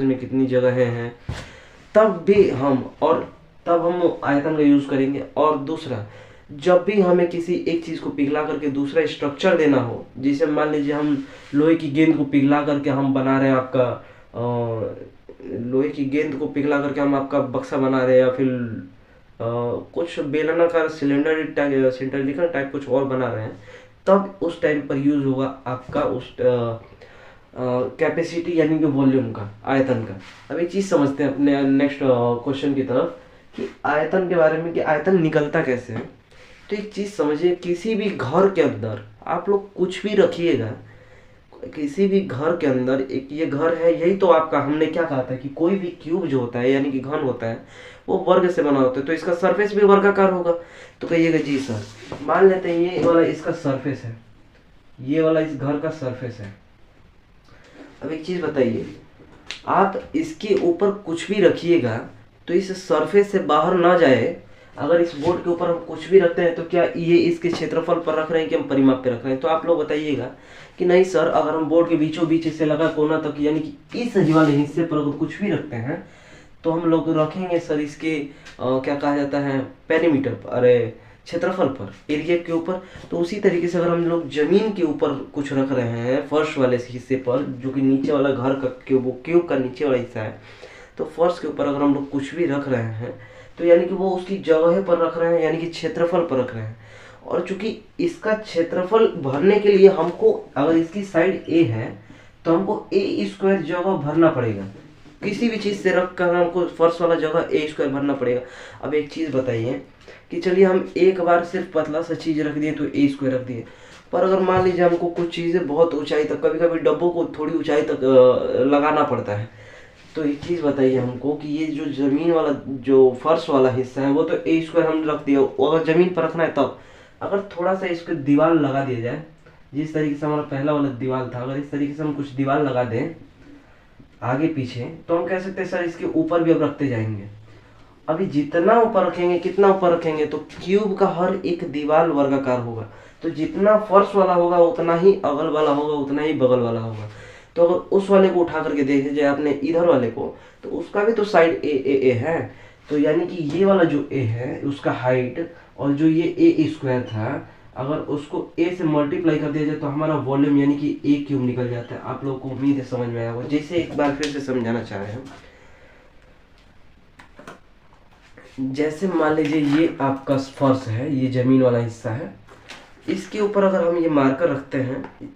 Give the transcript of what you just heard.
में कितनी जगहें हैं, तब भी हम आयतन का यूज करेंगे। और दूसरा, जब भी हमें किसी एक चीज को पिघला करके दूसरा स्ट्रक्चर देना हो, जैसे मान लीजिए हम लोहे की गेंद को पिघला करके हम बना रहे हैं आपका लोहे की गेंद को पिघला करके हम आपका बक्सा बना रहे हैं, या फिर कुछ बेलनाकार सिलेंडर टाइप सिलेंडर टाइप कुछ और बना रहे हैं, तब उस टाइम पर यूज होगा आपका उस कैपेसिटी यानी कि वॉल्यूम का, आयतन का। अब एक चीज समझते हैं अपने नेक्स्ट क्वेश्चन की तरफ, कि आयतन के बारे में, कि आयतन निकलता कैसे है। तो एक चीज समझिए, किसी भी घर के अंदर आप लोग कुछ भी रखिएगा, किसी भी घर के अंदर, एक ये घर है, यही तो आपका, हमने क्या कहा था कि कोई भी क्यूब जो होता है यानी कि घन होता है वो वर्ग से बना होता है, तो इसका सरफेस भी वर्गाकार होगा। तो कहिएगा जी सर, मान लेते हैं ये वाला इसका सरफेस है, ये वाला इस घर का सरफेस है। अब एक चीज बताइए, आप इसके ऊपर कुछ भी रखिएगा तो इस सरफेस से बाहर ना जाए। अगर इस बोर्ड के ऊपर हम कुछ भी रखते हैं तो क्या ये इसके क्षेत्रफल पर रख रहे हैं कि हम परिमाप पे रख रहे हैं? तो आप लोग बताइएगा कि नहीं सर, अगर हम बोर्ड के बीचों बीच से लगा कोना तक, यानी कि इस वाले हिस्से पर अगर कुछ भी रखते हैं तो हम लोग रखेंगे सर इसके क्या कहा जाता है, पेरीमीटर पर, अरे क्षेत्रफल पर, एरिया के ऊपर। तो उसी तरीके से अगर हम लोग जमीन के ऊपर कुछ रख रहे हैं, फर्श वाले हिस्से पर, जो कि नीचे वाला घर का क्यूब का नीचे वाला हिस्सा है, तो फर्श के ऊपर अगर हम लोग कुछ भी रख रहे हैं तो यानी कि वो उसकी जगह पर रख रहे हैं, यानी कि क्षेत्रफल पर रख रहे हैं। और चूंकि इसका क्षेत्रफल भरने के लिए हमको, अगर इसकी साइड ए है तो हमको ए स्क्वायर जगह भरना पड़ेगा, किसी भी चीज से रख कर हमको फर्श वाला जगह ए स्क्वायर भरना पड़ेगा। अब एक चीज बताइए कि चलिए हम एक बार सिर्फ पतला सा चीज रख दिए तो ए स्क्वायर रख दिए, पर अगर मान लीजिए हमको कुछ चीजें बहुत ऊंचाई तक, कभी कभी डब्बों को थोड़ी ऊंचाई तक लगाना पड़ता है, तो एक चीज बताइए हमको कि ये जो जमीन वाला, जो फर्श वाला हिस्सा है, वो तो ए स्क्वायर हम रख दिया, अगर जमीन पर रखना है तब अगर थोड़ा सा इसको दीवार लगा दिया जाए, जिस तरीके से हमारा पहला वाला दीवार था, अगर इस तरीके से हम कुछ दीवार लगा दें आगे पीछे, तो हम कह सकते हैं सर इसके ऊपर भी अब रखते जाएंगे। अभी जितना ऊपर रखेंगे, कितना ऊपर रखेंगे, तो क्यूब का हर एक दीवार वर्गाकार होगा, तो जितना फर्श वाला होगा उतना ही अगल वाला होगा, उतना ही बगल वाला होगा। तो अगर उस वाले को उठा करके देखे जाए आपने इधर वाले को, तो उसका भी तो साइड ए है, तो यानी कि ये वाला जो ए है उसका हाइट, और जो ये ए स्क्वायर था, अगर उसको ए से मल्टीप्लाई कर दिया जाए तो हमारा वॉल्यूम यानी कि ए क्यूब निकल जाता है। आप लोगों को उम्मीद है समझ में आया होगा। जैसे एक बार फिर से समझाना चाह रहे हैं, जैसे मान लीजिए ये आपका फर्श है, ये जमीन वाला हिस्सा है, इसके ऊपर अगर हम ये मार्कर रखते हैं तो